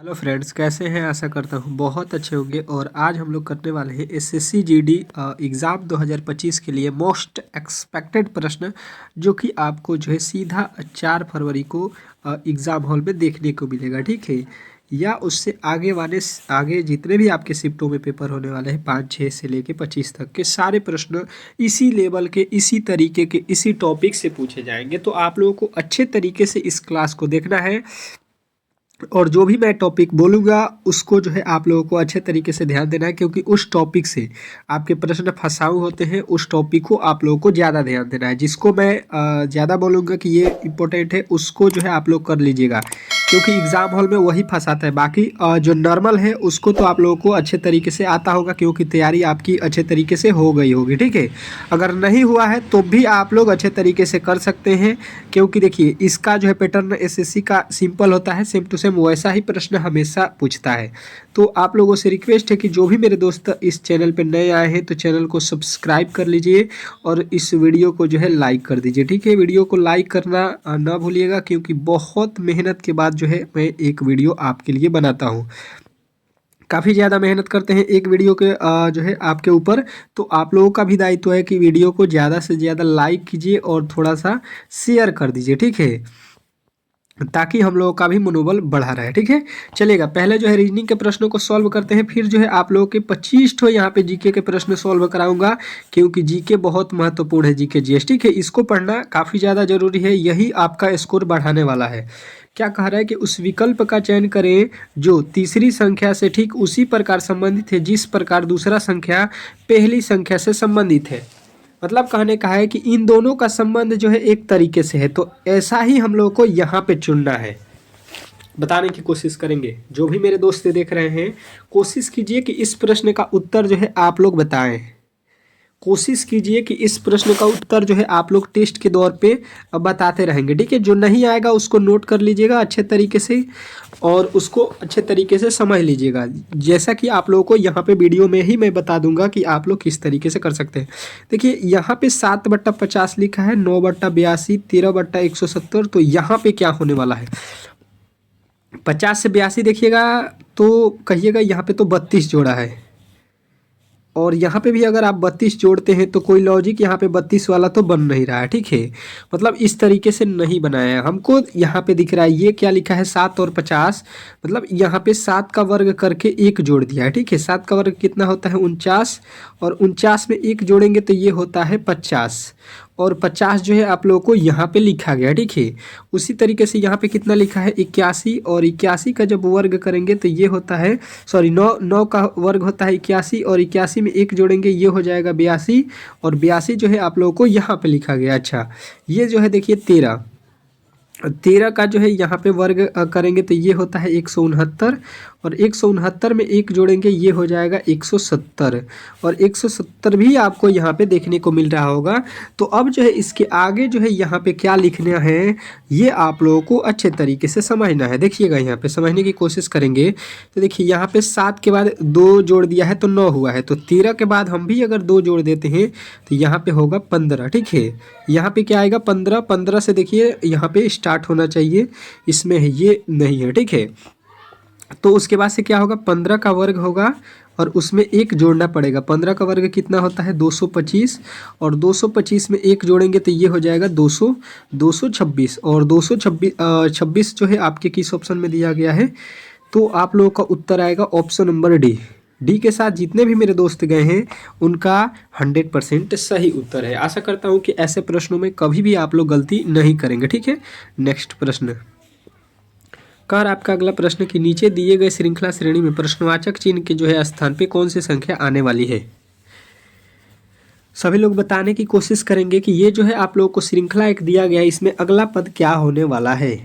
Hello friends, कैसे हैं? आशा करता हूँ बहुत अच्छे होंगे। और आज हम लोग करने वाले हैं एसएससी जीडी एग्ज़ाम 2025 के लिए मोस्ट एक्सपेक्टेड प्रश्न, जो कि आपको जो है सीधा 4 फरवरी को एग्ज़ाम हॉल में देखने को मिलेगा। ठीक है, या उससे आगे जितने भी आपके शिफ्टों में पेपर होने वाले हैं 5-6 से लेके 25 तक के सारे प्रश्न इसी लेवल के, इसी तरीके के, इसी टॉपिक से पूछे जाएंगे। तो आप लोगों को अच्छे तरीके से इस क्लास को देखना है और जो भी मैं टॉपिक बोलूँगा उसको जो है आप लोगों को अच्छे तरीके से ध्यान देना है, क्योंकि उस टॉपिक से आपके प्रश्न फंसाऊ होते हैं। उस टॉपिक को आप लोगों को ज़्यादा ध्यान देना है। जिसको मैं ज़्यादा बोलूँगा कि ये इम्पोर्टेंट है, उसको जो है आप लोग कर लीजिएगा, क्योंकि एग्ज़ाम हॉल में वही फंसाता है। बाकी जो नॉर्मल है उसको तो आप लोगों को अच्छे तरीके से आता होगा, क्योंकि तैयारी आपकी अच्छे तरीके से हो गई होगी। ठीक है, अगर नहीं हुआ है तो भी आप लोग अच्छे तरीके से कर सकते हैं, क्योंकि देखिए इसका जो है पैटर्न एसएससी का सिंपल होता है, सेम टू सेम वैसा ही प्रश्न हमेशा पूछता है। तो आप लोगों से रिक्वेस्ट है कि जो भी मेरे दोस्त इस चैनल पर नए आए हैं तो चैनल को सब्सक्राइब कर लीजिए और इस वीडियो को जो है लाइक कर दीजिए। ठीक है, वीडियो को लाइक करना ना भूलिएगा, क्योंकि बहुत मेहनत के बाद जो है मैं एक वीडियो आपके लिए बनाता हूँ। काफ़ी ज़्यादा मेहनत करते हैं एक वीडियो के जो है आपके ऊपर। तो आप लोगों का भी दायित्व है कि वीडियो को ज़्यादा से ज़्यादा लाइक कीजिए और थोड़ा सा शेयर कर दीजिए। ठीक है, ताकि हम लोगों का भी मनोबल बढ़ा रहे। ठीक है, चलेगा। पहले जो है रीजनिंग के प्रश्नों को सॉल्व करते हैं, फिर जो है आप लोगों के 25 ठो यहाँ पे जीके के प्रश्न सॉल्व कराऊंगा, क्योंकि जीके बहुत महत्वपूर्ण है। जीके जीएस, ठीक है, इसको पढ़ना काफ़ी ज़्यादा जरूरी है। यही आपका स्कोर बढ़ाने वाला है। क्या कह रहा है कि उस विकल्प का चयन करें जो तीसरी संख्या से ठीक उसी प्रकार संबंधित है जिस प्रकार दूसरा संख्या पहली संख्या से संबंधित है। मतलब कहने का है कि इन दोनों का संबंध जो है एक तरीके से है, तो ऐसा ही हम लोग को यहाँ पे चुनना है। बताने की कोशिश करेंगे। जो भी मेरे दोस्त देख रहे हैं, कोशिश कीजिए कि इस प्रश्न का उत्तर जो है आप लोग बताएं। कोशिश कीजिए कि इस प्रश्न का उत्तर जो है आप लोग टेस्ट के दौर पे बताते रहेंगे। ठीक है, जो नहीं आएगा उसको नोट कर लीजिएगा अच्छे तरीके से और उसको अच्छे तरीके से समझ लीजिएगा, जैसा कि आप लोगों को यहाँ पे वीडियो में ही मैं बता दूंगा कि आप लोग किस तरीके से कर सकते हैं। देखिए यहाँ पे 7/50 लिखा है, 9/82, 13/170। तो यहाँ पे क्या होने वाला है, 50 से 82 देखिएगा तो कहिएगा यहाँ पे तो 32 जोड़ा है, और यहाँ पे भी अगर आप 32 जोड़ते हैं तो कोई लॉजिक यहाँ पे 32 वाला तो बन नहीं रहा है। ठीक है, मतलब इस तरीके से नहीं बनाया है। हमको यहाँ पे दिख रहा है ये क्या लिखा है, 7 और 50, मतलब यहाँ पे 7 का वर्ग करके 1 जोड़ दिया है। ठीक है, 7 का वर्ग कितना होता है, 49, और 49 में 1 जोड़ेंगे तो ये होता है 50, और 50 जो है आप लोगों को यहाँ पे लिखा गया। ठीक है, उसी तरीके से यहाँ पे कितना लिखा है, 81, और 81 का जब वर्ग करेंगे तो ये होता है, सॉरी 9 का वर्ग होता है 81, और 81 में 1 जोड़ेंगे ये हो जाएगा 82, और 82 जो है आप लोगों को यहाँ पे लिखा गया। अच्छा, ये जो है देखिए 13 का जो है यहाँ पे वर्ग करेंगे तो ये होता है 169, और 169 में 1 जोड़ेंगे ये हो जाएगा 170, और 170 भी आपको यहाँ पे देखने को मिल रहा होगा। तो अब जो है इसके आगे जो है यहाँ पे क्या लिखना है, ये आप लोगों को अच्छे तरीके से समझना है। देखिएगा यहाँ पे समझने की कोशिश करेंगे तो देखिए यहाँ पे 7 के बाद 2 जोड़ दिया है तो 9 हुआ है, तो 13 के बाद हम भी अगर 2 जोड़ देते हैं तो यहाँ पे होगा 15। ठीक है, यहाँ पे क्या आएगा 15, 15 से देखिए यहाँ पे स्टार्ट होना चाहिए, इसमें है ये नहीं है। ठीक है, तो उसके बाद से क्या होगा, 15 का वर्ग होगा और उसमें 1 जोड़ना पड़ेगा। 15 का वर्ग कितना होता है, 225, और 225 में 1 जोड़ेंगे तो ये हो जाएगा 226, और 226 जो है आपके किस ऑप्शन में दिया गया है, तो आप लोगों का उत्तर आएगा ऑप्शन नंबर डी के साथ जितने भी मेरे दोस्त गए हैं उनका 100% सही उत्तर है। आशा करता हूँ कि ऐसे प्रश्नों में कभी भी आप लोग गलती नहीं करेंगे। ठीक है, नेक्स्ट प्रश्न कर आपका अगला प्रश्न कि नीचे दिए गए श्रृंखला श्रेणी में प्रश्नवाचक चिन्ह के जो है स्थान पे कौन सी संख्या आने वाली है। सभी लोग बताने की कोशिश करेंगे कि ये जो है आप लोगों को श्रृंखला एक दिया गया है, इसमें अगला पद क्या होने वाला है।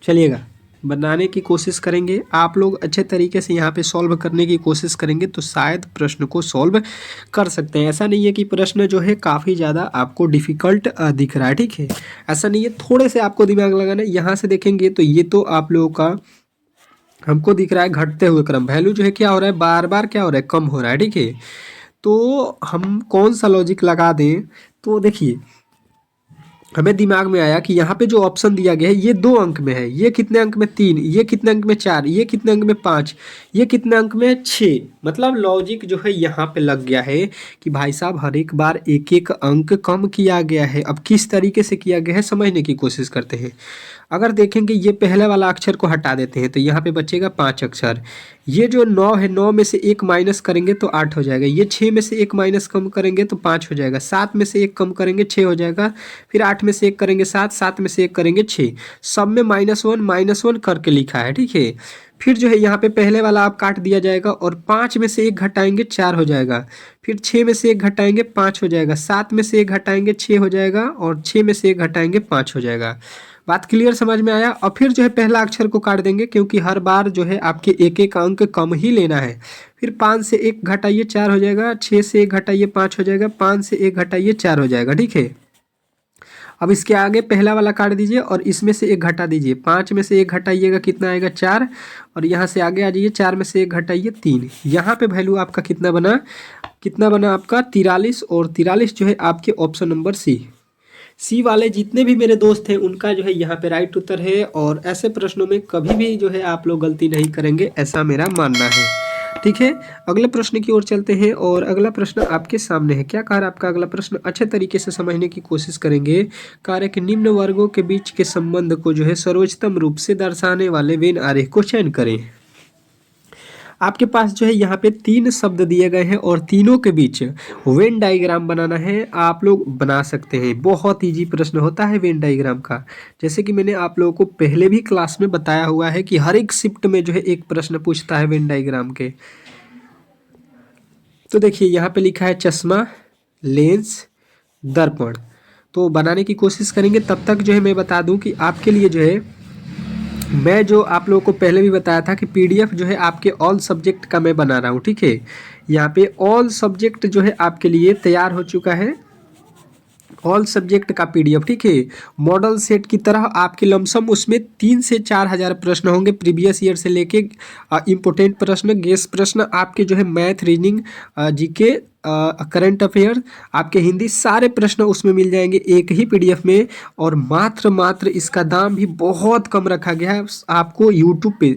चलिएगा, बनाने की कोशिश करेंगे। आप लोग अच्छे तरीके से यहाँ पे सॉल्व करने की कोशिश करेंगे तो शायद प्रश्न को सॉल्व कर सकते हैं। ऐसा नहीं है कि प्रश्न जो है काफ़ी ज़्यादा आपको डिफ़िकल्ट दिख रहा है। ठीक है, ऐसा नहीं है, थोड़े से आपको दिमाग लगाना है। यहाँ से देखेंगे तो ये तो आप लोगों का हमको दिख रहा है घटते हुए क्रम, वैल्यू जो है क्या हो रहा है, बार बार क्या हो रहा है, कम हो रहा है। ठीक है, तो हम कौन सा लॉजिक लगा दें, तो देखिए हमें दिमाग में आया कि यहाँ पे जो ऑप्शन दिया गया है ये 2 अंक में है, ये कितने अंक में 3, ये कितने अंक में 4, ये कितने अंक में 5, ये कितने अंक में 6। मतलब लॉजिक जो है यहाँ पे लग गया है कि भाई साहब हर एक बार एक एक अंक कम किया गया है। अब किस तरीके से किया गया है समझने की कोशिश करते हैं। अगर देखेंगे ये पहले वाला अक्षर को हटा देते हैं तो यहाँ पे बचेगा 5 अक्षर। ये जो 9 है, 9 में से 1 माइनस करेंगे तो 8 हो जाएगा। ये 6 में से 1 माइनस कम करेंगे तो 5 हो जाएगा। 7 में से 1 कम करेंगे 6 हो जाएगा। फिर 8 में से 1 करेंगे 7, 7 में से 1 करेंगे 6। सब में -1 करके लिखा है, ठीक है। फिर जो है यहाँ पे पहले वाला आप काट दिया जाएगा और 5 में से 1 घटाएंगे 4 हो जाएगा। फिर 6 में से 1 घटाएंगे 5 हो जाएगा। 7 में से 1 घटाएंगे 6 हो जाएगा और 6 में से 1 घटाएंगे 5 हो जाएगा। बात क्लियर समझ में आया। और फिर जो है पहला अक्षर को काट देंगे क्योंकि हर बार जो है आपके एक एक अंक कम ही लेना है। फिर 5 से 1 घटाइए 4 हो जाएगा। 6 से 1 घटाइए 5 हो जाएगा। 5 से 1 घटाइए 4 हो जाएगा, ठीक है। अब इसके आगे पहला वाला काट दीजिए और इसमें से 1 घटा दीजिए। 5 में से 1 घटाइएगा कितना आएगा 4। और यहाँ से आगे आ जाइए, 4 में से 1 घटाइए 3। यहाँ पे वैल्यू आपका कितना बना, कितना बना आपका 43। और 43 जो है आपके ऑप्शन नंबर सी वाले जितने भी मेरे दोस्त हैं उनका जो है यहाँ पे राइट उत्तर है। और ऐसे प्रश्नों में कभी भी जो है आप लोग गलती नहीं करेंगे, ऐसा मेरा मानना है, ठीक है। अगले प्रश्न की ओर चलते हैं और अगला प्रश्न आपके सामने है। क्या कह रहा है आपका अगला प्रश्न, अच्छे तरीके से समझने की कोशिश करेंगे। कार्य के निम्न वर्गों के बीच के संबंध को जो है सर्वोच्चतम रूप से दर्शाने वाले वेन आरेख को चयन करें। आपके पास जो है यहाँ पे 3 शब्द दिए गए हैं और तीनों के बीच वेन डायग्राम बनाना है। आप लोग बना सकते हैं, बहुत इजी प्रश्न होता है वेन डायग्राम का। जैसे कि मैंने आप लोगों को पहले भी क्लास में बताया हुआ है कि हर एक शिफ्ट में जो है एक प्रश्न पूछता है वेन डायग्राम के। तो देखिए यहाँ पे लिखा है चश्मा, लेंस, दर्पण। तो बनाने की कोशिश करेंगे। तब तक जो है मैं बता दूं कि आपके लिए जो है मैं जो आप लोगों को पहले भी बताया था कि पीडीएफ जो है आपके ऑल सब्जेक्ट का मैं बना रहा हूँ, ठीक है। यहाँ पे ऑल सब्जेक्ट जो है आपके लिए तैयार हो चुका है, ऑल सब्जेक्ट का पीडीएफ, ठीक है। मॉडल सेट की तरह आपके लमसम उसमें 3 से 4 हज़ार प्रश्न होंगे प्रीवियस ईयर से लेके इम्पोर्टेंट प्रश्न, गेस प्रश्न, आपके जो है math, reasoning, GK, current affair, आपके हिंदी, सारे प्रश्न उसमें मिल जाएंगे एक ही पीडीएफ में। और मात्र इसका दाम भी बहुत कम रखा गया है। आपको यूट्यूब पे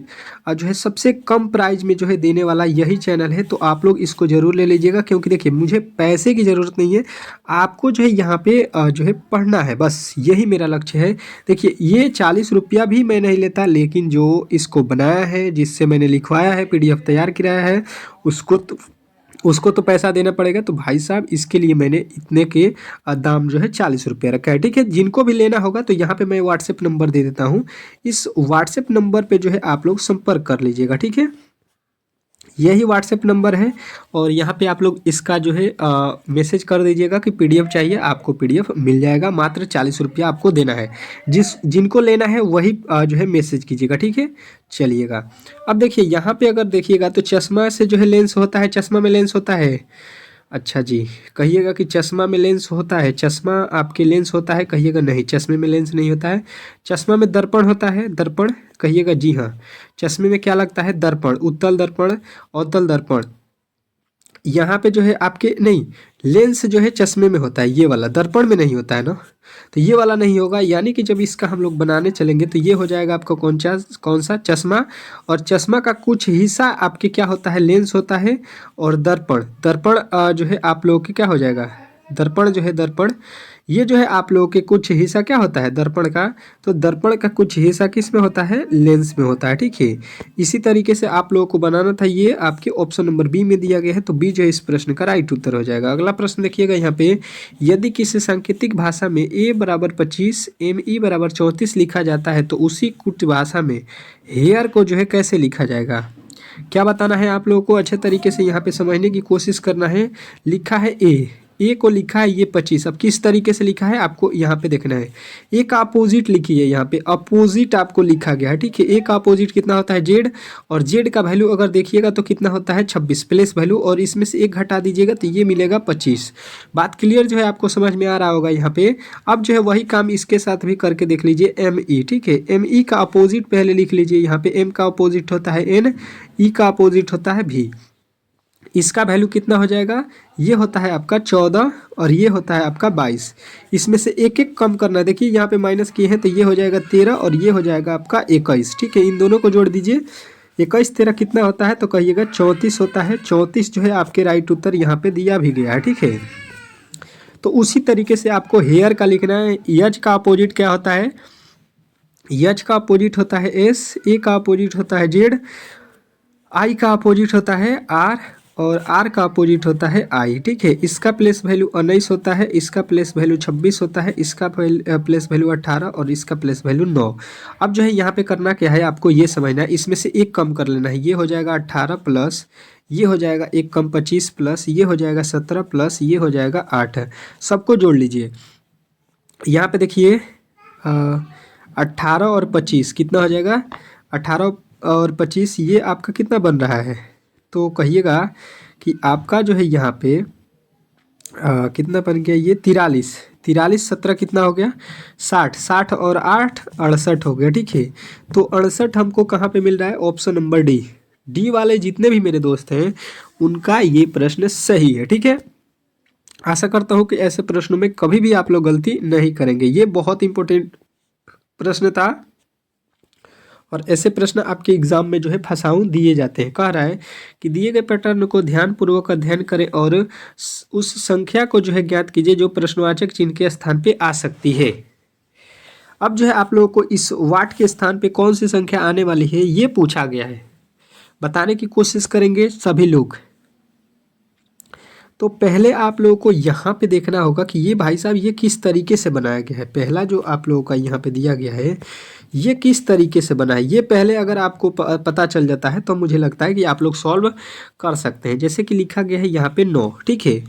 जो है सबसे कम प्राइस में जो है देने वाला यही चैनल है। तो आप लोग इसको ज़रूर ले लीजिएगा क्योंकि देखिए मुझे पैसे की ज़रूरत नहीं है, आपको जो है यहाँ पे जो है पढ़ना है, बस यही मेरा लक्ष्य है। देखिए ये 40 रुपया भी मैं नहीं लेता, लेकिन जो इसको बनाया है, जिससे मैंने लिखवाया है, पीडीएफ तैयार कराया है, उसको तो पैसा देना पड़ेगा। तो भाई साहब इसके लिए मैंने इतने के दाम जो है 40 रुपये रखा है, ठीक है। जिनको भी लेना होगा तो यहाँ पे मैं व्हाट्सएप नंबर दे देता हूँ, इस व्हाट्सएप नंबर पे जो है आप लोग संपर्क कर लीजिएगा, ठीक है। यही व्हाट्सएप नंबर है और यहाँ पे आप लोग इसका जो है मैसेज कर दीजिएगा कि पीडीएफ चाहिए, आपको पीडीएफ मिल जाएगा। मात्र 40 रुपया आपको देना है। जिनको लेना है वही जो है मैसेज कीजिएगा, ठीक है। चलिएगा अब देखिए यहाँ पे अगर देखिएगा तो चश्मा से जो है लेंस होता है, चश्मा में लेंस होता है। अच्छा जी, कहिएगा कि चश्मा में लेंस होता है, चश्मा आपके लेंस होता है, कहिएगा नहीं चश्मे में लेंस नहीं होता है। चश्मा में दर्पण होता है, दर्पण, कहिएगा जी हाँ। चश्मे में क्या लगता है, दर्पण, उत्तल दर्पण, अवतल दर्पण। यहाँ पे जो है आपके नहीं, लेंस जो है चश्मे में होता है, ये वाला दर्पण में नहीं होता है ना, तो ये वाला नहीं होगा। यानी कि जब इसका हम लोग बनाने चलेंगे तो ये हो जाएगा आपका कौन सा चश्मा। और चश्मा का कुछ हिस्सा आपके क्या होता है, लेंस होता है। और दर्पण, दर्पण जो है आप लोगों के क्या हो जाएगा, दर्पण जो है, दर्पण ये जो है आप लोगों के कुछ हिस्सा क्या होता है दर्पण का, तो दर्पण का कुछ हिस्सा किस में होता है, लेंस में होता है, ठीक है। इसी तरीके से आप लोगों को बनाना था। ये आपके ऑप्शन नंबर बी में दिया गया है, तो बी जो है इस प्रश्न का राइट उत्तर हो जाएगा। अगला प्रश्न देखिएगा यहाँ पे, यदि किसी सांकेतिक भाषा में a बराबर 25 me बराबर 34 लिखा जाता है तो उसी कुछ भाषा में हेयर को जो है कैसे लिखा जाएगा। क्या बताना है आप लोगों को, अच्छे तरीके से यहाँ पे समझने की कोशिश करना है। लिखा है ए को लिखा है ये 25। अब किस तरीके से लिखा है आपको यहाँ पे देखना है। ए का अपोजिट लिखिए, यहाँ पे अपोजिट आपको लिखा गया है, ठीक है। ए का अपोजिट कितना होता है, जेड। और जेड का वैल्यू अगर देखिएगा तो कितना होता है 26 प्लस वैल्यू, और इसमें से 1 घटा दीजिएगा तो ये मिलेगा 25। बात क्लियर जो है आपको समझ में आ रहा होगा यहाँ पे। अब जो है वही काम इसके साथ भी करके देख लीजिए, एम ई, ठीक है। एम ई का अपोजिट पहले लिख लीजिए, यहाँ पे एम का अपोजिट होता है एन, ई का अपोजिट होता है भी। इसका वैल्यू कितना हो जाएगा, ये होता है आपका 14 और ये होता है आपका 22। इसमें से एक एक कम करना है। देखिए यहाँ पे माइनस किए हैं तो ये हो जाएगा 13 और ये हो जाएगा आपका 21। ठीक है, इन दोनों को जोड़ दीजिए। 21 13 कितना होता है तो कहिएगा 34 होता है। 34 जो है आपके राइट उत्तर यहाँ पे दिया भी गया है। ठीक है, तो उसी तरीके से आपको हेयर का लिखना है। यज का अपोजिट क्या होता है, यज का अपोजिट होता है एस, ए का अपोजिट होता है जेड, आई का अपोजिट होता है आर और आर का अपोजिट होता है आई। ठीक है, इसका प्लेस वैल्यू 19 होता है, इसका प्लेस वैल्यू 26 होता है, इसका प्लेस वैल्यू 18 और इसका प्लेस वैल्यू 9। अब जो है यहाँ पे करना क्या है, आपको ये समझना है, इसमें से एक कम कर लेना है। ये हो जाएगा 18 प्लस ये हो जाएगा एक कम 25 प्लस ये हो जाएगा 17 प्लस ये हो जाएगा 8। सबको जोड़ लीजिए। यहाँ पे देखिए 18 और 25 कितना हो जाएगा, 18 और 25 ये आपका कितना बन रहा है, तो कहिएगा कि आपका जो है यहाँ पे कितना बन गया, ये 43। 43 17 कितना हो गया 60। 60 और 8 68 हो गया। ठीक है, तो 68 हमको कहाँ पे मिल रहा है, ऑप्शन नंबर डी। डी वाले जितने भी मेरे दोस्त हैं उनका ये प्रश्न सही है। ठीक है, आशा करता हूँ कि ऐसे प्रश्नों में कभी भी आप लोग गलती नहीं करेंगे। ये बहुत इंपॉर्टेंट प्रश्न था और ऐसे प्रश्न आपके एग्जाम में जो है फंसाऊ दिए जाते हैं। कह रहा है कि दिए गए पैटर्न को ध्यानपूर्वक अध्ययन करें और उस संख्या को जो है ज्ञात कीजिए जो प्रश्नवाचक चिन्ह के स्थान पे आ सकती है। अब जो है आप लोगों को इस वाट के स्थान पे कौन सी संख्या आने वाली है ये पूछा गया है, बताने की कोशिश करेंगे सभी लोग। तो पहले आप लोगों को यहाँ पे देखना होगा कि ये भाई साहब ये किस तरीके से बनाया गया है। पहला जो आप लोगों का यहाँ पे दिया गया है ये किस तरीके से बना है, ये पहले अगर आपको पता चल जाता है तो मुझे लगता है कि आप लोग सॉल्व कर सकते हैं। जैसे कि लिखा गया है यहाँ पे 9। ठीक है,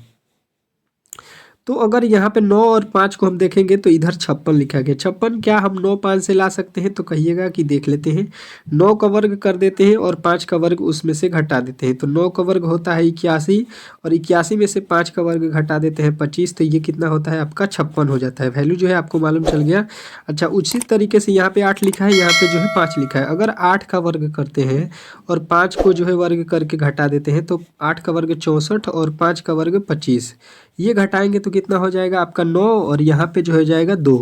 तो अगर यहाँ पे 9 और 5 को हम देखेंगे तो इधर 56 लिखा गया। 56 क्या हम 9 5 से ला सकते हैं, तो कहिएगा कि देख लेते हैं। 9 का वर्ग कर देते हैं और 5 का वर्ग उसमें से घटा देते हैं, तो 9 का वर्ग होता है 81 और 81 में से 5 का वर्ग घटा देते हैं 25, तो ये कितना होता है आपका 56 हो जाता है। वैल्यू जो है आपको मालूम चल गया। अच्छा, उसी तरीके से यहाँ पे 8 लिखा है, यहाँ पे जो है 5 लिखा है। अगर 8 का वर्ग करते हैं और 5 को जो है वर्ग करके घटा देते हैं तो 8 का वर्ग 64 और 5 का वर्ग 25, ये घटाएंगे तो कितना हो जाएगा आपका 9 और यहाँ पे जो हो जाएगा 2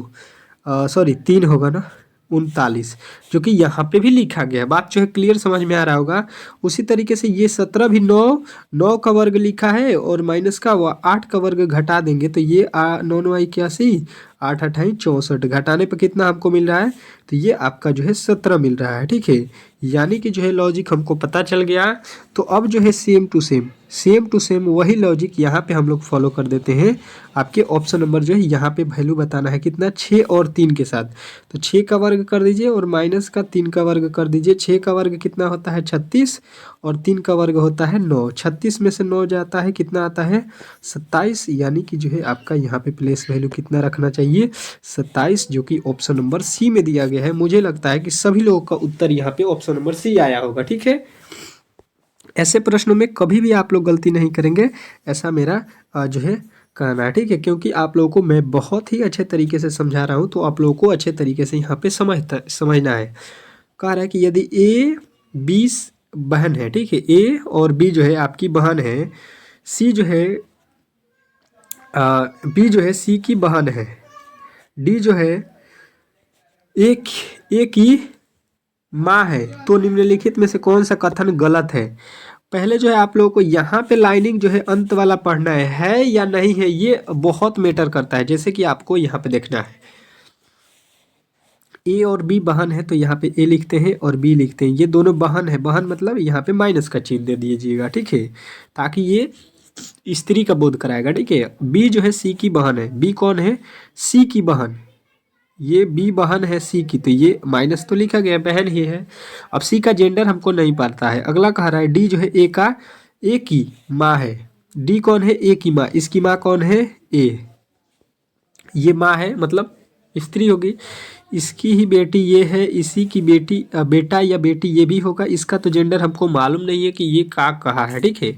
सॉरी 3 होगा ना 39, जो कि यहाँ पे भी लिखा गया है। बात जो है क्लियर समझ में आ रहा होगा। उसी तरीके से ये 17 भी 9 का वर्ग लिखा है और माइनस का 8 का वर्ग घटा देंगे तो ये 9 9 81 8 8 64, घटाने पर कितना हमको मिल रहा है, तो ये आपका जो है 17 मिल रहा है। ठीक है, यानी कि जो है लॉजिक हमको पता चल गया। तो अब जो है सेम टू सेम वही लॉजिक यहाँ पे हम लोग फॉलो कर देते हैं। आपके ऑप्शन नंबर जो है यहाँ पे वैल्यू बताना है कितना, 6 और 3 के साथ। तो 6 का वर्ग कर दीजिए और माइनस का 3 का वर्ग कर दीजिए। 6 का वर्ग कितना होता है 36 और 3 का वर्ग होता है 9। 36 में से 9 जाता है कितना आता है 27, यानी कि जो है आपका यहाँ पे प्लेस वैल्यू कितना रखना चाहिए 27, जो कि ऑप्शन नंबर सी में दिया गया है। मुझे लगता है कि सभी लोगों का उत्तर यहाँ पे ऑप्शन नंबर सी आया होगा। ठीक है, ऐसे प्रश्नों में कभी भी आप लोग गलती नहीं करेंगे, ऐसा मेरा जो है कहना है। ठीक है, क्योंकि आप लोगों को मैं बहुत ही अच्छे तरीके से समझा रहा हूँ, तो आप लोगों को अच्छे तरीके से यहाँ पे समझना है। कह रहा है कि यदि ए बी बहन है, ठीक है, ए और बी जो है आपकी बहन है, सी जो है बी जो है सी की बहन है, डी जो है ए की माँ है, तो निम्नलिखित में से कौन सा कथन गलत है। पहले जो है आप लोगों को यहाँ पे लाइनिंग जो है अंत वाला पढ़ना है या नहीं है, ये बहुत मैटर करता है। जैसे कि आपको यहाँ पे देखना है ए और बी बहन है, तो यहाँ पे ए लिखते हैं और बी लिखते हैं, ये दोनों बहन है। बहन मतलब यहाँ पे माइनस का चिन्ह दे दीजिएगा। ठीक है, ताकि ये स्त्री का बोध कराएगा। ठीक है, बी जो है सी की बहन है, बी कौन है सी की बहन, ये बी बहन है सी की, तो ये माइनस तो लिखा गया बहन ही है। अब सी का जेंडर हमको नहीं पता है। अगला कह रहा है डी जो है ए की माँ है, डी कौन है ए की माँ, इसकी माँ कौन है ए, ये माँ है मतलब स्त्री होगी। इसकी ही बेटी ये है, इसी की बेटी बेटा या बेटी ये भी होगा। इसका तो जेंडर हमको मालूम नहीं है कि ये का कहा है। ठीक है,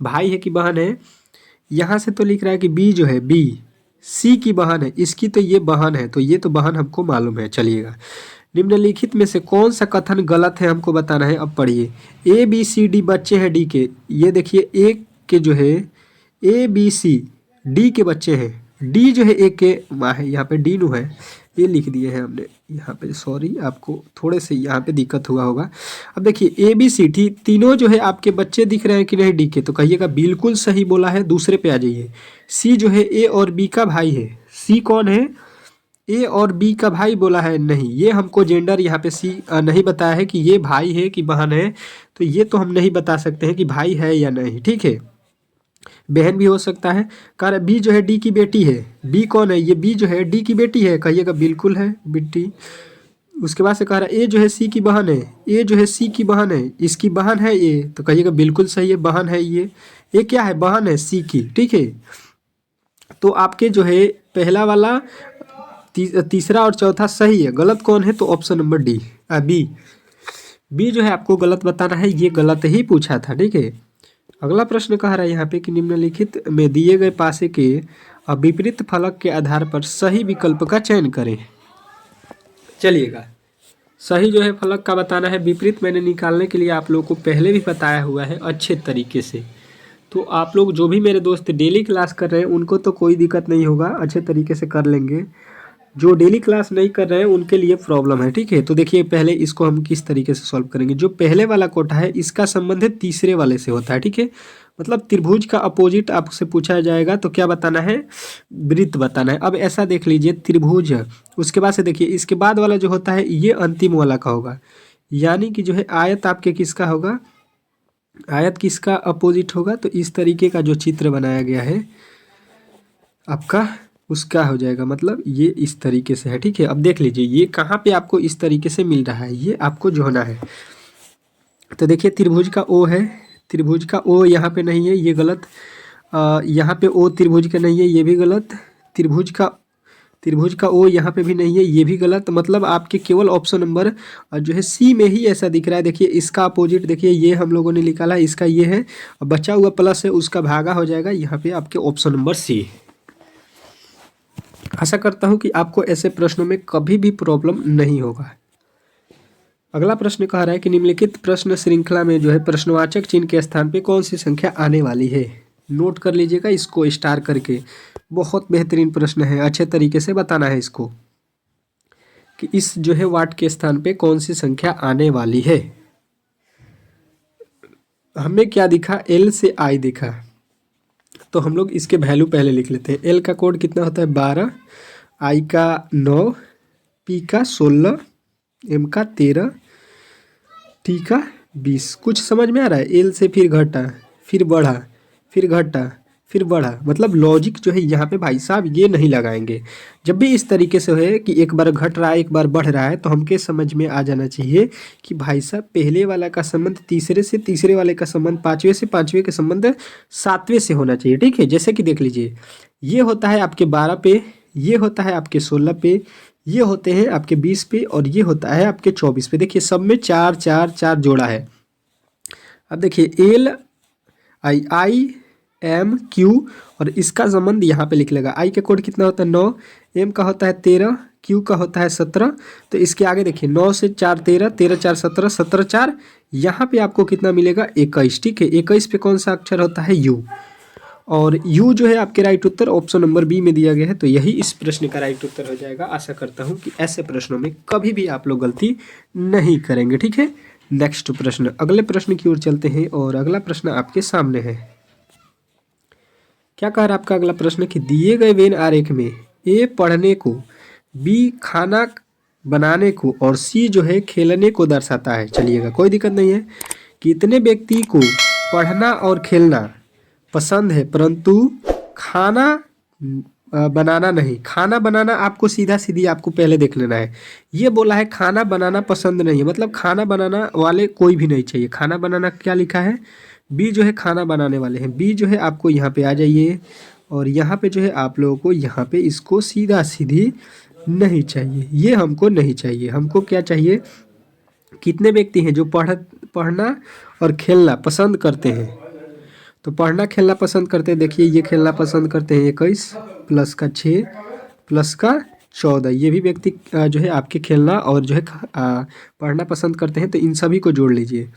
भाई है कि बहन है, यहाँ से तो लिख रहा है कि बी जो है बी सी की बहन है, इसकी तो ये बहन है, तो ये तो बहन हमको मालूम है। चलिएगा, निम्नलिखित में से कौन सा कथन गलत है हमको बताना है। अब पढ़िए, ए बी सी डी बच्चे हैं डी के। ये देखिए ए के जो है ए बी सी डी के बच्चे हैं, डी जो है ए के माँ है, यहाँ पे डी नु है, ये लिख दिए हैं हमने यहाँ पे, सॉरी आपको थोड़े से यहाँ पे दिक्कत हुआ होगा। अब देखिए ए बी सी डी तीनों जो है आपके बच्चे दिख रहे हैं कि नहीं डी के, तो कहिएगा बिल्कुल सही बोला है। दूसरे पे आ जाइए, सी जो है ए और बी का भाई है, सी कौन है, ए और बी का भाई बोला है, नहीं ये हमको जेंडर यहाँ पे सी नहीं बताया है कि ये भाई है कि बहन है, तो ये तो हम नहीं बता सकते हैं कि भाई है या नहीं, ठीक है, बहन भी हो सकता है। कह रहा बी जो है डी की बेटी है, बी कौन है, ये बी जो है डी की बेटी है, कहिएगा बिल्कुल है बेटी। उसके बाद से कह रहा है ए जो है सी की बहन है, ए जो है सी की बहन है, इसकी बहन है ये, तो कहिएगा बिल्कुल सही है, बहन है ये क्या है, बहन है सी की, ठीक है। तो आपके जो है पहला वाला तीसरा और चौथा सही है, गलत कौन है, तो option number D B, B जो है आपको गलत बताना है, ये गलत ही पूछा था, ठीक है। अगला प्रश्न कह रहा है यहाँ पे कि निम्नलिखित में दिए गए पासे के विपरीत फलक के आधार पर सही विकल्प का चयन करें। चलिएगा, सही जो है फलक का बताना है, विपरीत मैंने निकालने के लिए आप लोगों को पहले भी बताया हुआ है अच्छे तरीके से, तो आप लोग जो भी मेरे दोस्त डेली क्लास कर रहे हैं उनको तो कोई दिक्कत नहीं होगा, अच्छे तरीके से कर लेंगे। जो डेली क्लास नहीं कर रहे हैं उनके लिए प्रॉब्लम है, ठीक है। तो देखिए पहले इसको हम किस तरीके से सॉल्व करेंगे। जो पहले वाला कोटा है इसका संबंध है तीसरे वाले से होता है, ठीक है। मतलब त्रिभुज का अपोजिट आपसे पूछा जाएगा तो क्या बताना है, वृत्त बताना है। अब ऐसा देख लीजिए त्रिभुज, उसके बाद से देखिए इसके बाद वाला जो होता है ये अंतिम वाला का होगा, यानी कि जो है आयत आपके किसका होगा, आयत किसका अपोजिट होगा, तो इस तरीके का जो चित्र बनाया गया है आपका उसका हो जाएगा, मतलब ये इस तरीके से है, ठीक है। अब देख लीजिए ये कहाँ पे आपको इस तरीके से मिल रहा है, ये आपको जो होना है, तो देखिए त्रिभुज का ओ है, त्रिभुज का ओ यहाँ पे नहीं है, ये गलत, यहाँ पे ओ त्रिभुज का नहीं है, ये भी गलत, त्रिभुज का ओ यहाँ पे भी नहीं है, ये भी गलत। मतलब आपके केवल ऑप्शन नंबर जो है सी में ही ऐसा दिख रहा है। देखिए इसका अपोजिट देखिए ये हम लोगों ने निकाला, इसका ये है, बचा हुआ प्लस है उसका भागा हो जाएगा, यहाँ पे आपके ऑप्शन नंबर सी। आशा करता हूँ कि आपको ऐसे प्रश्नों में कभी भी प्रॉब्लम नहीं होगा। अगला प्रश्न कह रहा है कि निम्नलिखित प्रश्न श्रृंखला में जो है प्रश्नवाचक चिन्ह के स्थान पे कौन सी संख्या आने वाली है। नोट कर लीजिएगा इसको स्टार करके, बहुत बेहतरीन प्रश्न है, अच्छे तरीके से बताना है इसको कि इस जो है वाट के स्थान पे कौन सी संख्या आने वाली है। हमें क्या दिखा, एल से आई दिखा, तो हम लोग इसके वैल्यू पहले लिख लेते हैं। एल का कोड कितना होता है 12, आई का 9, पी का 16, एम का 13, टी का 20। कुछ समझ में आ रहा है, एल से फिर घटा, फिर बढ़ा, फिर घटा, फिर बढ़ा, मतलब लॉजिक जो है यहाँ पे भाई साहब ये नहीं लगाएंगे। जब भी इस तरीके से है कि एक बार घट रहा है एक बार बढ़ रहा है, तो हमके समझ में आ जाना चाहिए कि भाई साहब पहले वाला का संबंध तीसरे से, तीसरे वाले का संबंध पाँचवें से, पाँचवें का संबंध सातवें से होना चाहिए, ठीक है। जैसे कि देख लीजिए ये होता है आपके 12 पे, ये होता है आपके 16 पे, ये होते हैं आपके 20 पे, और ये होता है आपके 24 पे। देखिए सब में 4 4 4 जोड़ा है। अब देखिए एल आई एम क्यू, और इसका संबंध यहाँ पे लिख लेगा। आई का कोड कितना होता है 9, एम का होता है 13, क्यू का होता है 17, तो इसके आगे देखिए 9 से 4 13, 13 4 17, 17 4, यहाँ पे आपको कितना मिलेगा 21, ठीक है। 21 पे कौन सा अक्षर होता है यू, और यू जो है आपके राइट उत्तर ऑप्शन नंबर बी में दिया गया है, तो यही इस प्रश्न का राइट उत्तर हो जाएगा। आशा करता हूँ कि ऐसे प्रश्नों में कभी भी आप लोग गलती नहीं करेंगे, ठीक है। नेक्स्ट प्रश्न, अगले प्रश्न की ओर चलते हैं, और अगला प्रश्न आपके सामने है। क्या कह रहा है आपका अगला प्रश्न कि दिए गए वेन आरेख में ए पढ़ने को, बी खाना बनाने को, और सी जो है खेलने को दर्शाता है। चलिएगा कोई दिक्कत नहीं है। कितने व्यक्ति को पढ़ना और खेलना पसंद है परंतु खाना बनाना नहीं। खाना बनाना आपको सीधा सीधी आपको पहले देख लेना है। ये बोला है खाना बनाना पसंद नहीं है, मतलब खाना बनाना वाले कोई भी नहीं चाहिए। खाना बनाना क्या लिखा है, बी जो है खाना बनाने वाले हैं। बी जो है आपको यहाँ पे आ जाइए, और यहाँ पे जो है आप लोगों को यहाँ पे इसको सीधा सीधी नहीं चाहिए, ये हमको नहीं चाहिए। हमको क्या चाहिए, कितने व्यक्ति हैं जो पढ़ना और खेलना पसंद करते हैं। तो पढ़ना खेलना पसंद करते हैं, देखिए ये खेलना पसंद करते हैं 21 प्लस का 6 प्लस का 14 ये भी व्यक्ति जो है आपके खेलना और जो है पढ़ना पसंद करते हैं, तो इन सभी को जोड़ लीजिए।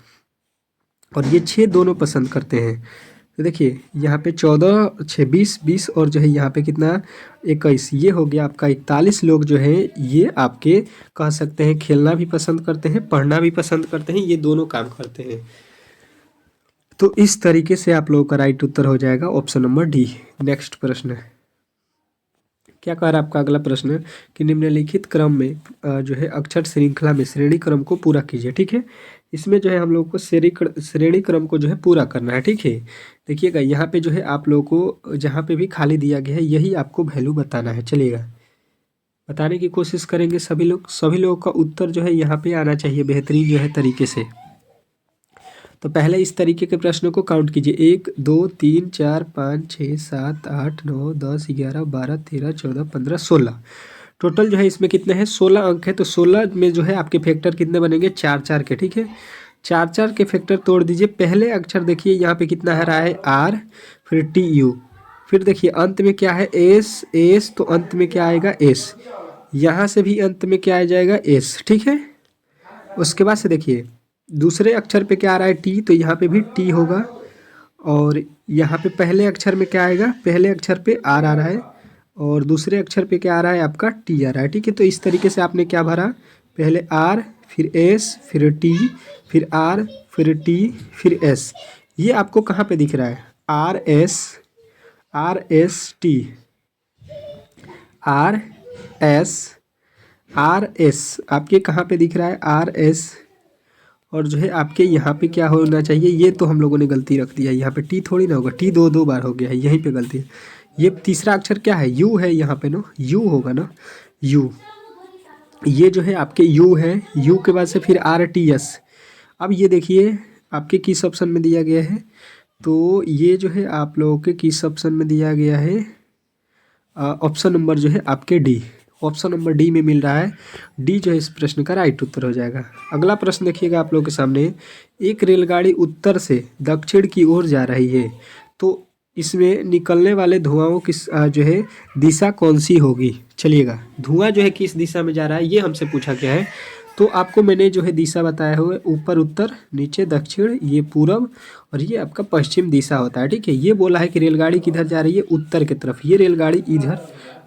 और ये 6 दोनों पसंद करते हैं। तो देखिए यहाँ पे 14 6 20 और जो है यहाँ पे कितना 21, ये हो गया आपका 41 लोग जो है ये आपके कह सकते हैं खेलना भी पसंद करते हैं, पढ़ना भी पसंद करते हैं, ये दोनों काम करते हैं। तो इस तरीके से आप लोगों का राइट उत्तर हो जाएगा ऑप्शन नंबर डी। नेक्स्ट प्रश्न क्या कह रहा है आपका अगला प्रश्न कि निम्नलिखित क्रम में जो है अक्षर श्रृंखला में श्रेणी क्रम को पूरा कीजिए। ठीक है, इसमें जो है हम लोग को श्रेणी क्रम को जो है पूरा करना है। ठीक है, देखिएगा यहाँ पे जो है आप लोगों को जहाँ पे भी खाली दिया गया है यही आपको वैल्यू बताना है। चलिएगा बताने की कोशिश करेंगे सभी लोगों का उत्तर जो है यहाँ पे आना चाहिए बेहतरीन जो है तरीके से। तो पहले इस तरीके के प्रश्नों को काउंट कीजिए, 1 2 3 4 5 6 7 8 9 10 11 12 13 14 15 16। टोटल जो है इसमें कितने हैं 16 अंक है। तो 16 में जो है आपके फैक्टर कितने बनेंगे 4 4 के। ठीक है, 4 4 के फैक्टर तोड़ दीजिए। पहले अक्षर देखिए यहाँ पे कितना है रहा है आर, फिर टी यू, फिर देखिए अंत में क्या है एस, तो अंत में क्या आएगा एस, यहाँ से भी अंत में क्या आ जाएगा एस। ठीक है, उसके बाद से देखिए दूसरे अक्षर पे क्या आ रहा है टी, तो यहाँ पे भी टी होगा। और यहाँ पे पहले अक्षर में क्या आएगा, पहले अक्षर पे आर आ रहा है और दूसरे अक्षर पे क्या आ रहा है आपका टी आ रहा है। ठीक है, तो इस तरीके से आपने क्या भरा, पहले आर फिर एस फिर टी फिर आर फिर टी फिर एस। ये आपको कहाँ पे दिख रहा है R S T R S आपके कहाँ पे दिख रहा है आर एस। और जो है आपके यहाँ पे क्या होना चाहिए, ये तो हम लोगों ने गलती रख दिया है, यहाँ पे टी थोड़ी ना होगा, टी दो बार हो गया है, यहीं पे गलती है। ये तीसरा अक्षर क्या है यू है, यहाँ पे ना यू होगा ना यू, ये जो है आपके यू है, यू के बाद से फिर आर टी एस। अब ये देखिए आपके किस ऑप्शन में दिया गया है, तो ये जो है आप लोगों के किस ऑप्शन में दिया गया है, ऑप्शन नंबर जो है आपके डी, ऑप्शन नंबर डी में मिल रहा है। डी जो है इस प्रश्न का राइट उत्तर हो जाएगा। अगला प्रश्न देखिएगा आप लोगों के सामने, एक रेलगाड़ी उत्तर से दक्षिण की ओर जा रही है, तो इसमें निकलने वाले धुआंओं की जो है दिशा कौन सी होगी। चलिएगा धुआं जो है किस दिशा में जा रहा है ये हमसे पूछा गया है। तो आपको मैंने जो है दिशा बताया हुआ, ऊपर उत्तर, नीचे दक्षिण, ये पूरब और ये आपका पश्चिम दिशा होता है। ठीक है, ये बोला है कि रेलगाड़ी किधर जा रही है उत्तर की तरफ, ये रेलगाड़ी इधर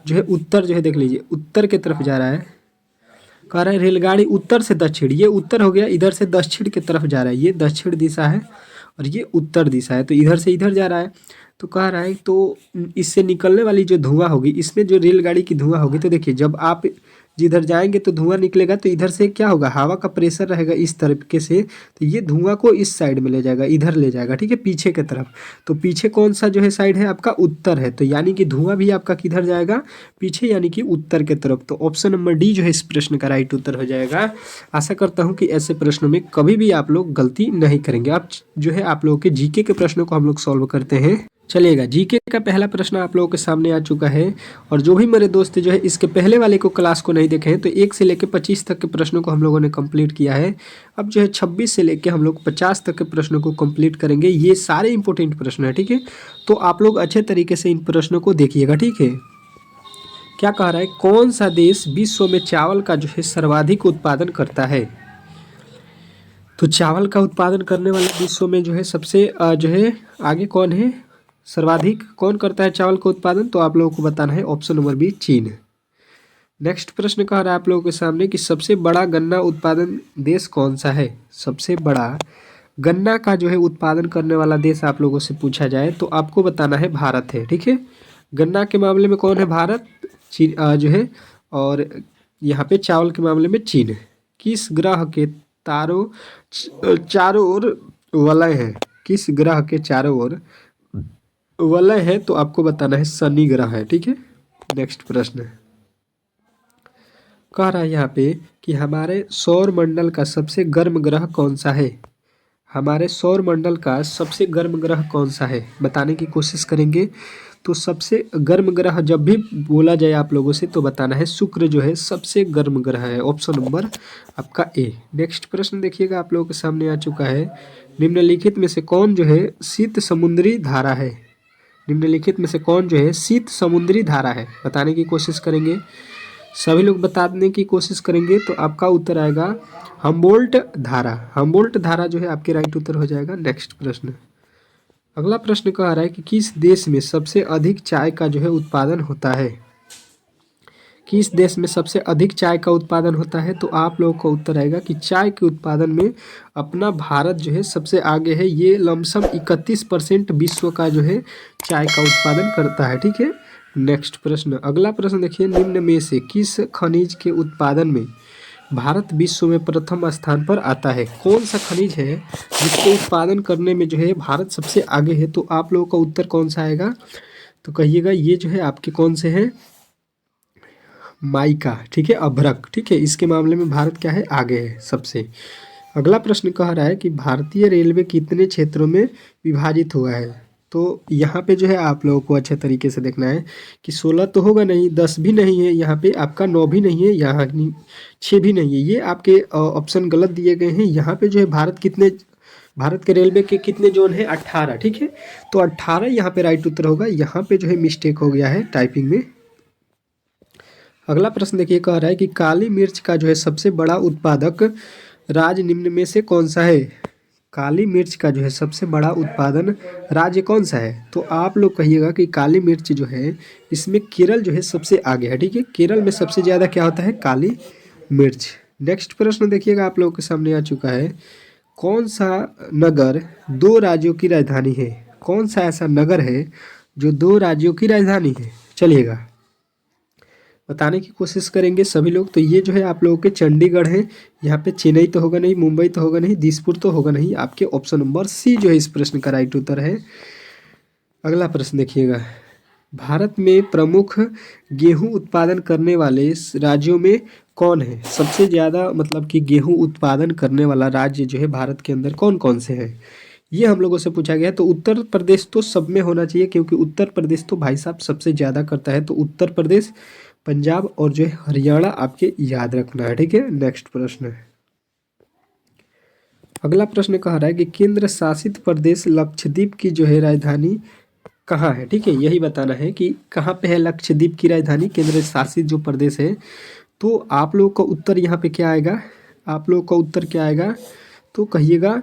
जो है उत्तर जो है देख लीजिए उत्तर की तरफ जा रहा है। कह रहा है रेलगाड़ी उत्तर से दक्षिण, ये उत्तर हो गया, इधर से दक्षिण की तरफ जा रहा है, ये दक्षिण दिशा है और ये उत्तर दिशा है, तो इधर से इधर जा रहा है। तो कह रहा है तो इससे निकलने वाली जो धुआं होगी, इसमें जो रेलगाड़ी की धुआं होगी, तो देखिए जब आप जिधर जाएंगे तो धुआं निकलेगा, तो इधर से क्या होगा हवा का प्रेशर रहेगा इस तरीके से, तो ये धुआं को इस साइड में ले जाएगा, इधर ले जाएगा। ठीक है, पीछे की तरफ। तो पीछे कौन सा जो है साइड है आपका उत्तर है, तो यानी कि धुआं भी आपका किधर जाएगा पीछे, यानी कि उत्तर की तरफ। तो ऑप्शन नंबर डी जो है इस प्रश्न का राइट उत्तर हो जाएगा। आशा करता हूँ कि ऐसे प्रश्नों में कभी भी आप लोग गलती नहीं करेंगे। अब जो है आप लोगों के जीके के प्रश्नों को हम लोग सॉल्व करते हैं। चलिएगा जीके का पहला प्रश्न आप लोगों के सामने आ चुका है, और जो भी मेरे दोस्त जो है इसके पहले वाले को क्लास को नहीं देखे हैं, तो 1 से लेकर 25 तक के प्रश्नों को हम लोगों ने कंप्लीट किया है। अब जो है 26 से लेकर हम लोग 50 तक के प्रश्नों को कंप्लीट करेंगे। ये सारे इंपॉर्टेंट प्रश्न है। ठीक है, तो आप लोग अच्छे तरीके से इन प्रश्नों को देखिएगा। ठीक है, क्या कह रहा है, कौन सा देश विश्व में चावल का जो है सर्वाधिक उत्पादन करता है। तो चावल का उत्पादन करने वाले विश्व में जो है सबसे जो है आगे कौन है, सर्वाधिक कौन करता है चावल का उत्पादन, तो आप लोगों को बताना है ऑप्शन नंबर बी चीन। नेक्स्ट प्रश्न कह रहा है आप लोगों के सामने कि सबसे बड़ा गन्ना उत्पादन देश कौन सा है। सबसे बड़ा गन्ना का जो है उत्पादन करने वाला देश आप लोगों से पूछा जाए तो आपको बताना है भारत है। ठीक है, गन्ना के मामले में कौन है, भारत, चीन जो है, और यहाँ पे चावल के मामले में चीन। किस ग्रह के चारों ओर वलय है, किस ग्रह के चारों ओर वलय है, तो आपको बताना है शनि ग्रह है। ठीक है, नेक्स्ट प्रश्न कह रहा है यहाँ पे कि हमारे सौर मंडल का सबसे गर्म ग्रह कौन सा है। हमारे सौर मंडल का सबसे गर्म ग्रह कौन सा है बताने की कोशिश करेंगे। तो सबसे गर्म ग्रह जब भी बोला जाए आप लोगों से तो बताना है शुक्र जो है सबसे गर्म ग्रह है, ऑप्शन नंबर आपका ए। नेक्स्ट प्रश्न देखिएगा आप लोगों के सामने आ चुका है, निम्नलिखित में से कौन जो है शीत समुद्री धारा है। निम्नलिखित में से कौन जो है शीत समुद्री धारा है बताने की कोशिश करेंगे। सभी लोग बताने की कोशिश करेंगे तो आपका उत्तर आएगा हम्बोल्ट धारा। हम्बोल्ट धारा जो है आपके राइट उत्तर हो जाएगा। नेक्स्ट प्रश्न, अगला प्रश्न कह रहा है कि किस देश में सबसे अधिक चाय का जो है उत्पादन होता है। किस देश में सबसे अधिक चाय का उत्पादन होता है, तो आप लोगों का उत्तर आएगा कि चाय के उत्पादन में अपना भारत जो है सबसे आगे है। ये लमसम 31% विश्व का जो है चाय का उत्पादन करता है। ठीक है। नेक्स्ट प्रश्न, अगला प्रश्न देखिए, निम्न में से किस खनिज के उत्पादन में भारत विश्व में प्रथम स्थान पर आता है। कौन सा खनिज है जिसके उत्पादन करने में जो है भारत सबसे आगे है, तो आप लोगों का उत्तर कौन सा आएगा, तो कहिएगा ये जो है आपके कौन से हैं, माइका। ठीक है, अभ्रक। ठीक है, इसके मामले में भारत क्या है, आगे है सबसे। अगला प्रश्न कह रहा है कि भारतीय रेलवे कितने क्षेत्रों में विभाजित हुआ है। तो यहाँ पे जो है आप लोगों को अच्छे तरीके से देखना है कि 16 तो होगा नहीं, 10 भी नहीं है, यहाँ पे आपका 9 भी नहीं है, यहाँ 6 भी नहीं है। ये आपके ऑप्शन गलत दिए गए हैं। यहाँ पे जो है भारत के रेलवे के कितने जोन है, 18। ठीक है, तो 18 यहाँ पे राइट उत्तर होगा। यहाँ पे जो है मिस्टेक हो गया है टाइपिंग में। अगला प्रश्न देखिए, कह रहा है कि काली मिर्च का जो है सबसे बड़ा उत्पादक राज्य निम्न में से कौन सा है। काली मिर्च का जो है सबसे बड़ा उत्पादन राज्य कौन सा है, तो आप लोग कहिएगा कि काली मिर्च जो है इसमें केरल जो है सबसे आगे है। ठीक है, केरल में सबसे ज़्यादा क्या होता है, काली मिर्च। नेक्स्ट प्रश्न देखिएगा, आप लोगों के सामने आ चुका है, कौन सा नगर 2 राज्यों की राजधानी है। कौन सा ऐसा नगर है जो 2 राज्यों की राजधानी है, चलिएगा बताने की कोशिश करेंगे सभी लोग। तो ये जो है आप लोगों के चंडीगढ़ है। यहाँ पे चेन्नई तो होगा नहीं, मुंबई तो होगा नहीं, दिसपुर तो होगा नहीं। आपके ऑप्शन नंबर सी जो है इस प्रश्न का राइट उत्तर है। अगला प्रश्न देखिएगा, भारत में प्रमुख गेहूं उत्पादन करने वाले राज्यों में कौन है। सबसे ज़्यादा मतलब कि गेहूं उत्पादन करने वाला राज्य जो है भारत के अंदर कौन कौन से हैं, ये हम लोगों से पूछा गया है। तो उत्तर प्रदेश तो सब में होना चाहिए, क्योंकि उत्तर प्रदेश तो भाई साहब सबसे ज़्यादा करता है। तो उत्तर प्रदेश, पंजाब और जो है हरियाणा आपके याद रखना है। ठीक है। नेक्स्ट प्रश्न, अगला प्रश्न कह रहा है कि केंद्र शासित प्रदेश लक्षद्वीप की जो है राजधानी कहाँ है। ठीक है, यही बताना है कि कहाँ पे है लक्षद्वीप की राजधानी, केंद्र शासित जो प्रदेश है। तो आप लोग का उत्तर यहाँ पे क्या आएगा, आप लोग का उत्तर क्या आएगा, तो कहिएगा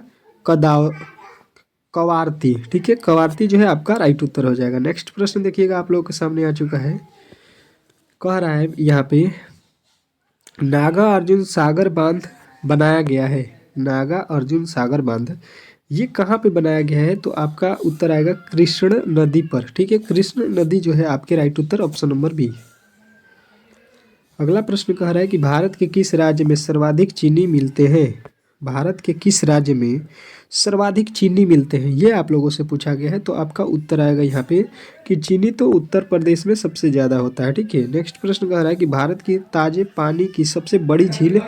कवारती। ठीक है, कवारती जो है आपका राइट उत्तर हो जाएगा। नेक्स्ट प्रश्न देखिएगा, आप लोगों के सामने आ चुका है, कह रहा है यहाँ पे नागा अर्जुन सागर बांध बनाया गया है। नागा अर्जुन सागर बांध ये कहाँ पे बनाया गया है, तो आपका उत्तर आएगा कृष्ण नदी पर। ठीक है, कृष्ण नदी जो है आपके राइट उत्तर, ऑप्शन नंबर बी। अगला प्रश्न कह रहा है कि भारत के किस राज्य में सर्वाधिक चीनी मिलते हैं। भारत के किस राज्य में सर्वाधिक चीनी मिलते हैं, ये आप लोगों से पूछा गया है। तो आपका उत्तर आएगा यहाँ पे कि चीनी तो उत्तर प्रदेश में सबसे ज़्यादा होता है। ठीक है। नेक्स्ट प्रश्न कह रहा है कि भारत की ताजे पानी की सबसे बड़ी झील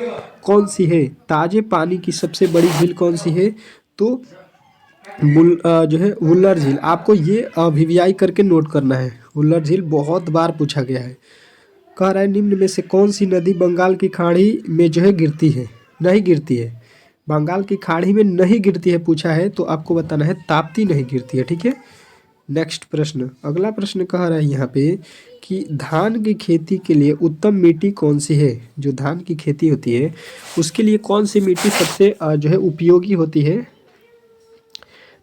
कौन सी है। ताजे पानी की सबसे बड़ी झील कौन सी है, तो जो है वुल्लर झील। आपको ये वीवीआई करके नोट करना है। वुल्लर झील बहुत बार पूछा गया है। कह रहा है निम्न में से कौन सी नदी बंगाल की खाड़ी में जो है गिरती है, नहीं गिरती है, बंगाल की खाड़ी में नहीं गिरती है पूछा है, तो आपको बताना है ताप्ती नहीं गिरती है। ठीक है। नेक्स्ट प्रश्न, अगला प्रश्न कह रहा है यहाँ पे कि धान की खेती के लिए उत्तम मिट्टी कौन सी है। जो धान की खेती होती है उसके लिए कौन सी मिट्टी सबसे जो है उपयोगी होती है,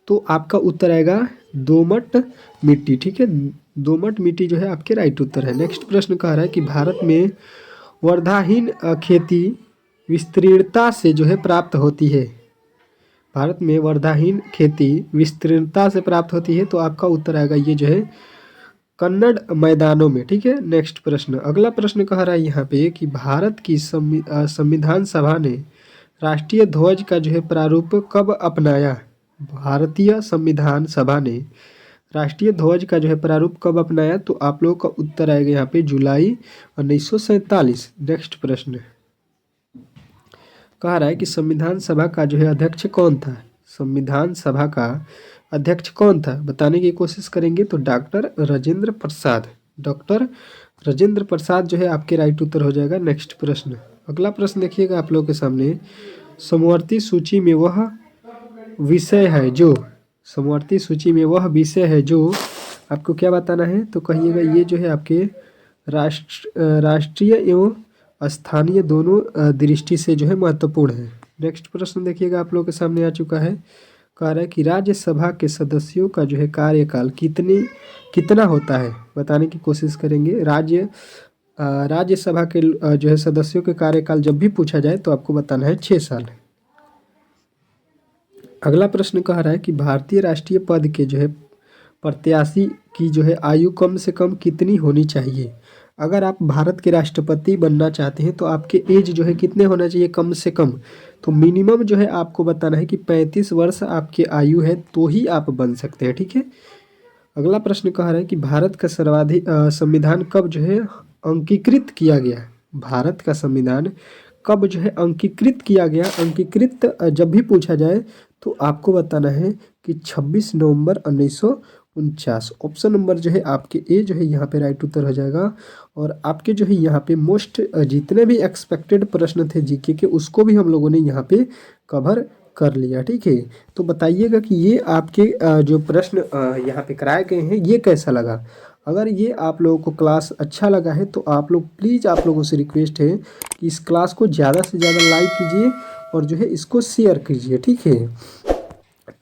तो आपका उत्तर आएगा दोमट मिट्टी। ठीक है, दोमट मिट्टी जो है आपके राइट उत्तर है। नेक्स्ट प्रश्न कह रहा है कि भारत में वर्धाहीन खेती विस्तीर्णता से जो है प्राप्त होती है। भारत में वर्धाहीन खेती विस्तीर्णता से प्राप्त होती है, तो आपका उत्तर आएगा ये जो है कन्नड़ मैदानों में। ठीक है। नेक्स्ट प्रश्न, अगला प्रश्न कह रहा है यहाँ पे कि भारत की संविधान सभा ने राष्ट्रीय ध्वज का जो है प्रारूप कब अपनाया। भारतीय संविधान सभा ने राष्ट्रीय ध्वज का जो है प्रारूप कब अपनाया, तो आप लोगों का उत्तर आएगा यहाँ पे जुलाई 1947। नेक्स्ट प्रश्न कह रहा है कि संविधान सभा का जो है अध्यक्ष कौन था। संविधान सभा का अध्यक्ष कौन था, बताने की कोशिश करेंगे, तो डॉक्टर राजेंद्र प्रसाद। डॉक्टर राजेंद्र प्रसाद जो है आपके राइट उत्तर हो जाएगा। नेक्स्ट प्रश्न, अगला प्रश्न देखिएगा आप लोगों के सामने, समवर्ती सूची में वह विषय है जो, समवर्ती सूची में वह विषय है जो, आपको क्या बताना है, तो कहिएगा ये जो है आपके राष्ट्रीय एवं स्थानीय दोनों दृष्टि से जो है महत्वपूर्ण है। नेक्स्ट प्रश्न देखिएगा, आप लोगों के सामने आ चुका है। कह रहा है कि राज्यसभा के सदस्यों का जो है कार्यकाल कितना होता है, बताने की कोशिश करेंगे। राज्यसभा के जो है सदस्यों के कार्यकाल जब भी पूछा जाए तो आपको बताना है 6 साल। अगला प्रश्न कह रहा है कि भारतीय राष्ट्रीय पद के जो है प्रत्याशी की जो है आयु कम से कम कितनी होनी चाहिए। अगर आप भारत के राष्ट्रपति बनना चाहते हैं तो आपके एज जो है कितने होना चाहिए कम से कम, तो मिनिमम जो है आपको बताना है कि 35 वर्ष आपकी आयु है तो ही आप बन सकते हैं, ठीक है। अगला प्रश्न कह रहा है कि भारत का संविधान कब जो है अंगीकृत किया गया। भारत का संविधान कब जो है अंगीकृत किया गया। अंगीकृत जब भी पूछा जाए तो आपको बताना है कि 26 नवंबर 1949। ऑप्शन नंबर जो है आपके ए जो है यहाँ पे राइट उत्तर हो जाएगा। और आपके जो है यहाँ पे मोस्ट जितने भी एक्सपेक्टेड प्रश्न थे जीके के उसको भी हम लोगों ने यहाँ पे कवर कर लिया, ठीक है। तो बताइएगा कि ये आपके जो प्रश्न यहाँ पे कराए गए हैं ये कैसा लगा। अगर ये आप लोगों को क्लास अच्छा लगा है तो आप लोग प्लीज़, आप लोगों से रिक्वेस्ट है कि इस क्लास को ज़्यादा से ज़्यादा लाइक कीजिए और जो है इसको शेयर कीजिए, ठीक है,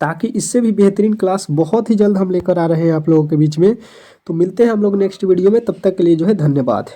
ताकि इससे भी बेहतरीन क्लास बहुत ही जल्द हम लेकर आ रहे हैं आप लोगों के बीच में। तो मिलते हैं हम लोग नेक्स्ट वीडियो में, तब तक के लिए जो है धन्यवाद।